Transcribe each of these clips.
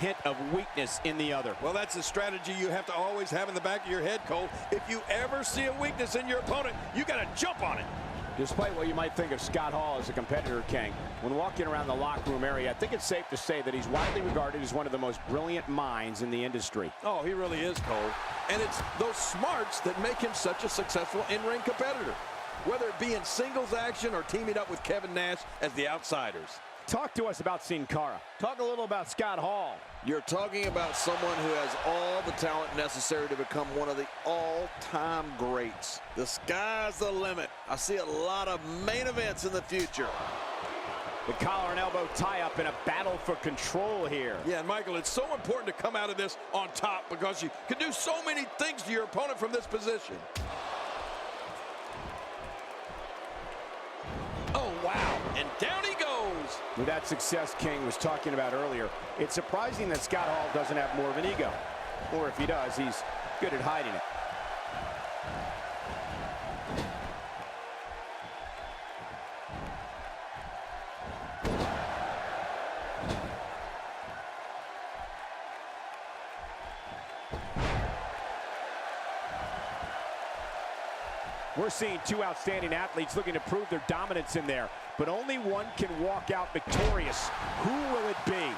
hint of weakness in the other. Well, that's a strategy you have to always have in the back of your head, Cole. If you ever see a weakness in your opponent, you got to jump on it. Despite what you might think of Scott Hall as a competitor, King, when walking around the locker room area, I think it's safe to say that he's widely regarded as one of the most brilliant minds in the industry. Oh, he really is, Cole. And it's those smarts that make him such a successful in-ring competitor, whether it be in singles action or teaming up with Kevin Nash as the Outsiders. Talk to us about Sin Cara. Talk a little about Scott Hall. You're talking about someone who has all the talent necessary to become one of the all-time greats. The sky's the limit. I see a lot of main events in the future. The collar and elbow tie-up in a battle for control here. Yeah, and Michael, it's so important to come out of this on top because you can do so many things to your opponent from this position. Oh, wow, and down he goes. With that success King was talking about earlier, it's surprising that Scott Hall doesn't have more of an ego. Or if he does, he's good at hiding it. We're seeing two outstanding athletes looking to prove their dominance in there, but only one can walk out victorious. Who will it be?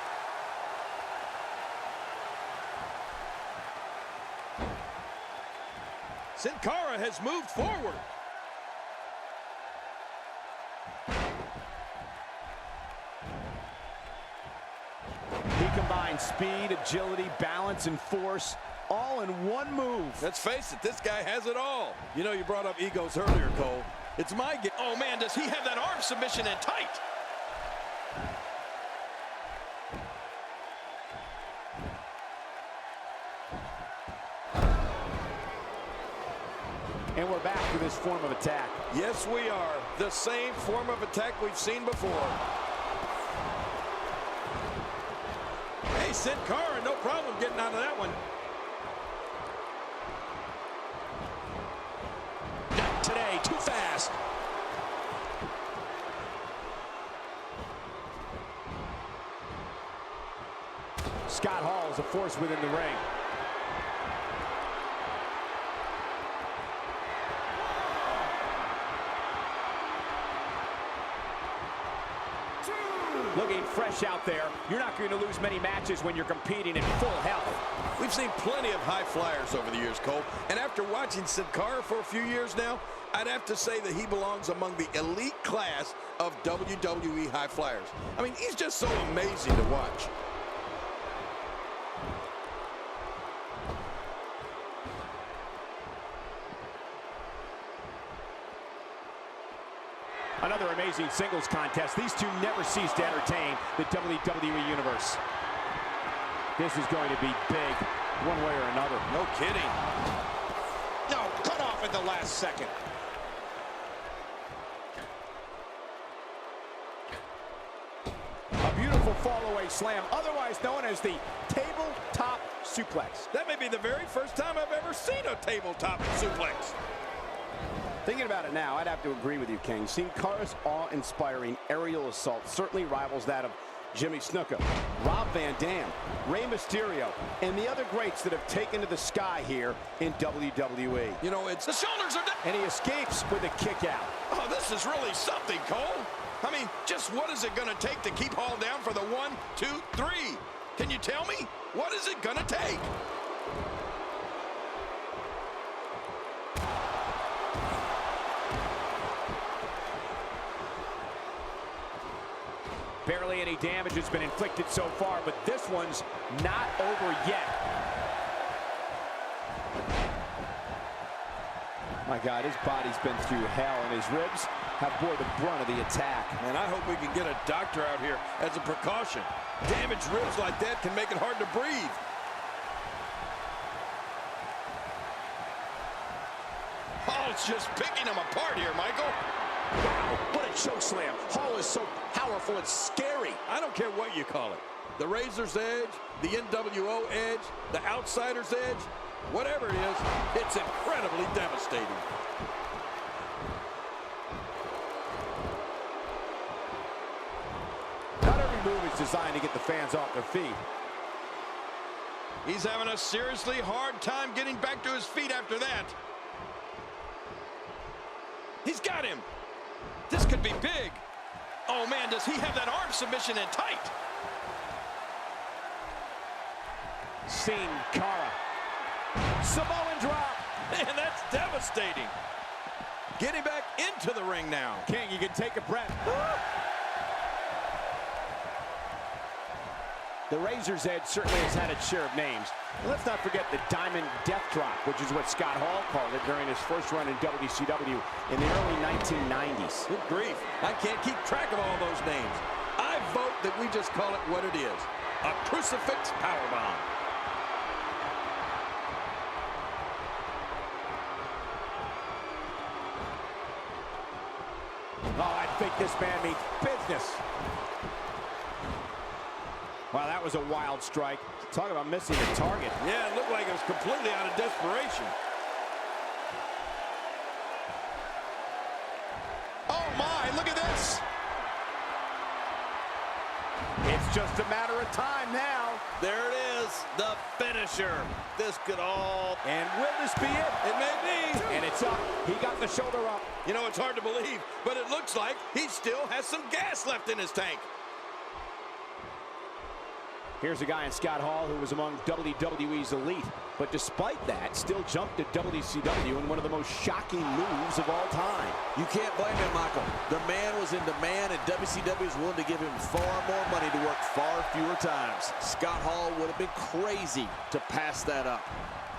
Sin Cara has moved forward. He combines speed, agility, balance, and force, all in one move. Let's face it, this guy has it all. You know, you brought up egos earlier, Cole. It's my game. Oh, man, does he have that arm submission in tight? And we're back to this form of attack. Yes, we are. The same form of attack we've seen before. Hey, Sin Cara, no problem getting out of that one. Not today, too fast. Scott Hall is a force within the ring. Looking fresh out there. You're not going to lose many matches when you're competing in full health. We've seen plenty of high flyers over the years, Cole. And after watching Sin Cara for a few years now, I'd have to say that he belongs among the elite class of WWE high flyers. I mean, he's just so amazing to watch. Another amazing singles contest. These two never cease to entertain the WWE Universe. This is going to be big, one way or another. No kidding. No, cut off at the last second. A beautiful fall-away slam, otherwise known as the tabletop suplex. That may be the very first time I've ever seen a tabletop suplex. Thinking about it now, I'd have to agree with you, King. Sin Cara's awe-inspiring aerial assault certainly rivals that of Jimmy Snuka, Rob Van Dam, Rey Mysterio, and the other greats that have taken to the sky here in WWE. You know, it's the shoulders are down. And he escapes with a kick out. Oh, this is really something, Cole. I mean, just what is it going to take to keep Hall down for the 1, 2, 3? Can you tell me? What is it going to take? Barely any damage has been inflicted so far, but this one's not over yet. My God, his body's been through hell, and his ribs have bore the brunt of the attack. And I hope we can get a doctor out here as a precaution. Damaged ribs like that can make it hard to breathe. Hall's just picking him apart here, Michael. Wow, what a choke slam. Hall is so powerful, it's scary. I don't care what you call it. The Razor's Edge, the NWO Edge, the Outsider's Edge, whatever it is, it's incredibly devastating. Not every move is designed to get the fans off their feet. He's having a seriously hard time getting back to his feet after that. He's got him. This could be big. Oh, man, does he have that arm submission in tight? Sin Cara. Samoan drop. And that's devastating. Getting back into the ring now. King, you can take a breath. The Razor's Edge certainly has had its share of names. And let's not forget the Diamond Death Drop, which is what Scott Hall called it during his first run in WCW in the early 1990s. Good grief. I can't keep track of all those names. I vote that we just call it what it is. A crucifix powerbomb. Oh, I think this man means business. Wow, that was a wild strike. Talk about missing the target. Yeah, it looked like it was completely out of desperation. Oh my, look at this. It's just a matter of time now. There it is, the finisher. This could all... And will this be it? It may be. And it's up. He got the shoulder up. You know, it's hard to believe, but it looks like he still has some gas left in his tank. Here's a guy in Scott Hall who was among WWE's elite, but despite that, still jumped at WCW in one of the most shocking moves of all time. You can't blame him, Michael. The man was in demand, and WCW is willing to give him far more money to work far fewer times. Scott Hall would have been crazy to pass that up.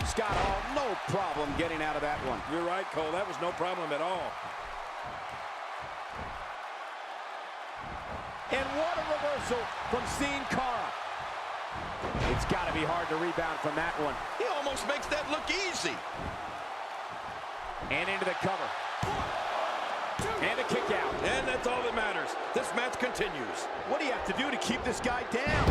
Scott Hall, no problem getting out of that one. You're right, Cole. That was no problem at all. And what a reversal from Sin Cara. It's got to be hard to rebound from that one. He almost makes that look easy. And into the cover. And a kick out. And that's all that matters. This match continues. What do you have to do to keep this guy down?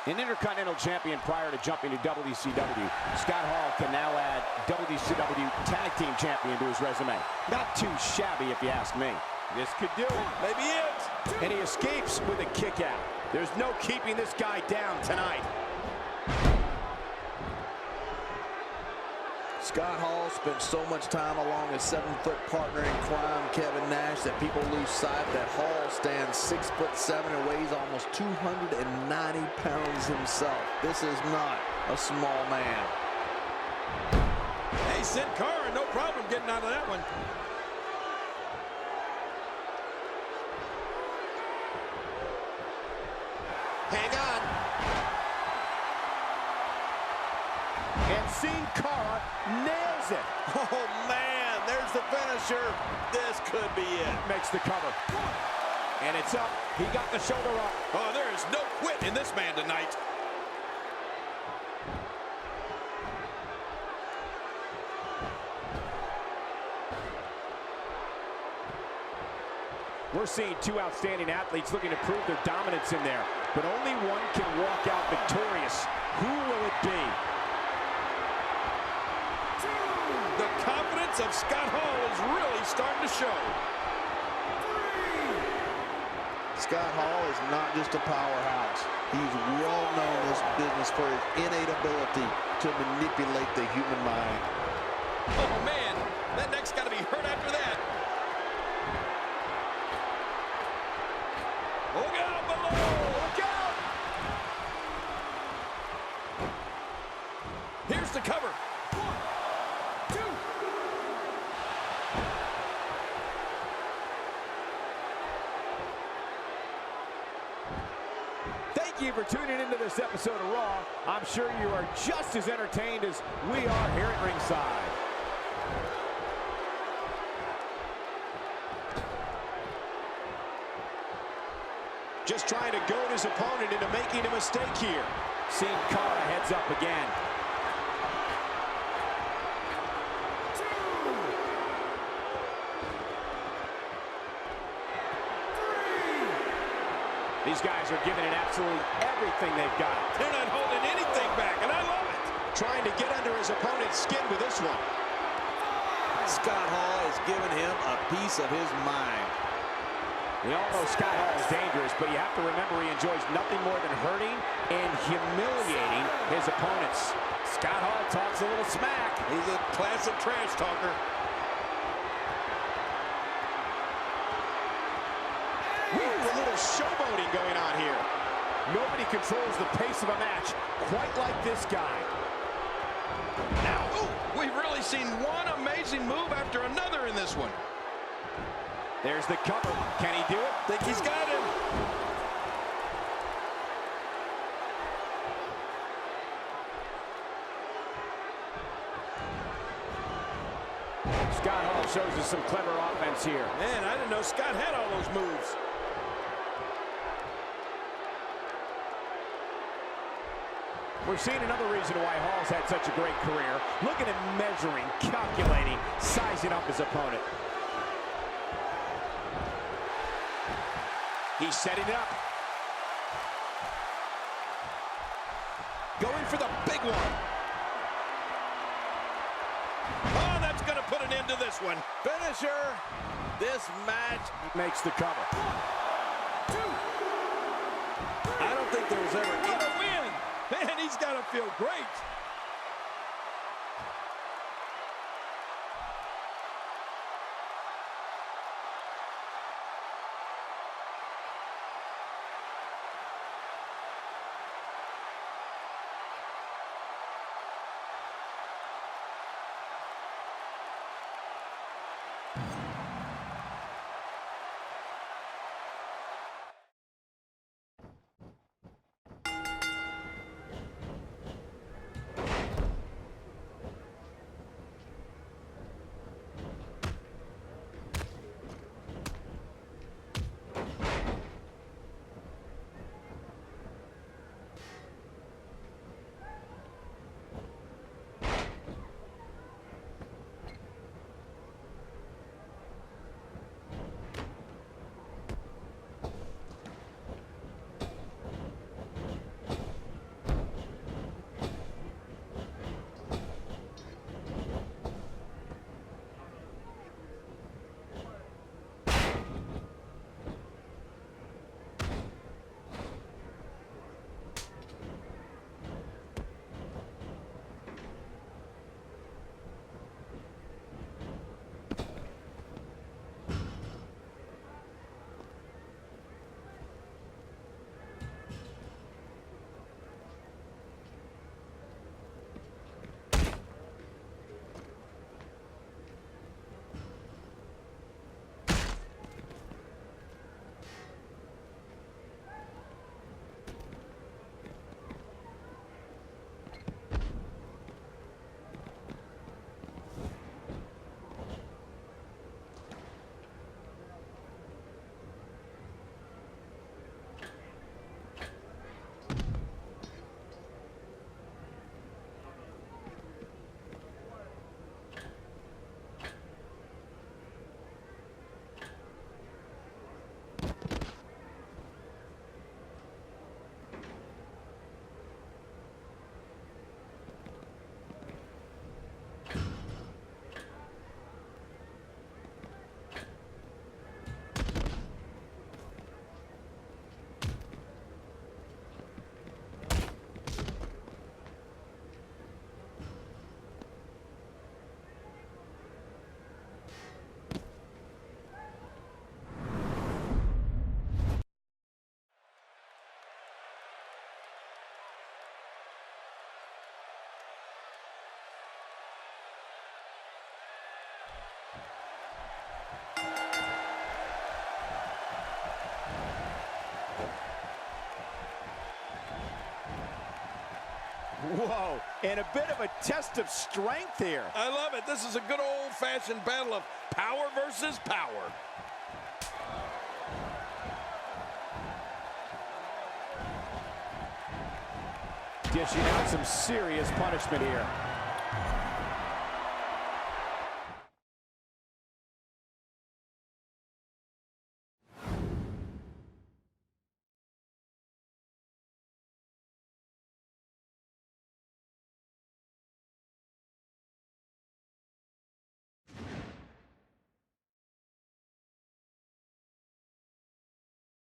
An Intercontinental Champion prior to jumping to WCW, Scott Hall can now add WCW Tag Team Champion to his resume. Not too shabby if you ask me. This could do it. Maybe it. And he escapes with a kick out. There's no keeping this guy down tonight. Scott Hall spent so much time along his 7-foot partner in crime, Kevin Nash, that people lose sight that Hall stands 6'7" and weighs almost 290 pounds himself. This is not a small man. Hey, Sin Cara, no problem getting out of that one. Hang on. And Sin Cara nails it. Oh, man, there's the finisher. This could be it. Makes the cover. And it's up. He got the shoulder up. Oh, there is no quit in this man tonight. We're seeing two outstanding athletes looking to prove their dominance in there, but only one can walk out victorious. Who will it be? The confidence of Scott Hall is really starting to show. Scott Hall is not just a powerhouse. He's well known in this business for his innate ability to manipulate the human mind. Oh, man, that neck's got to be hurt after that. Look out below! Look out! Here's the cover. 1, 2. Thank you for tuning into this episode of Raw. I'm sure you are just as entertained as we are here at ringside. Just trying to goad his opponent into making a mistake here. Sin Cara heads up again. 2, 3. These guys are giving it absolutely everything they've got. They're not holding anything back, and I love it. Trying to get under his opponent's skin with this one. Scott Hall has given him a piece of his mind. We all know Scott Hall is dangerous, but you have to remember he enjoys nothing more than hurting and humiliating his opponents. Scott Hall talks a little smack. He's a classic trash talker. Ooh, a little showboating going on here. Nobody controls the pace of a match quite like this guy. Now, we've really seen one amazing move after another in this one. There's the cover. Can he do it? Think he's got him. Scott Hall shows us some clever offense here. Man, I didn't know Scott had all those moves. We're seeing another reason why Hall's had such a great career. Look at him measuring, calculating, sizing up his opponent. He's setting it up. Going for the big one. Oh, that's going to put an end to this one. Finisher. This match Makes the cover. I don't think there was ever any win. Man, he's got to feel great. Whoa, and a bit of a test of strength here. I love it. This is a good old-fashioned battle of power versus power. Dishing out some serious punishment here.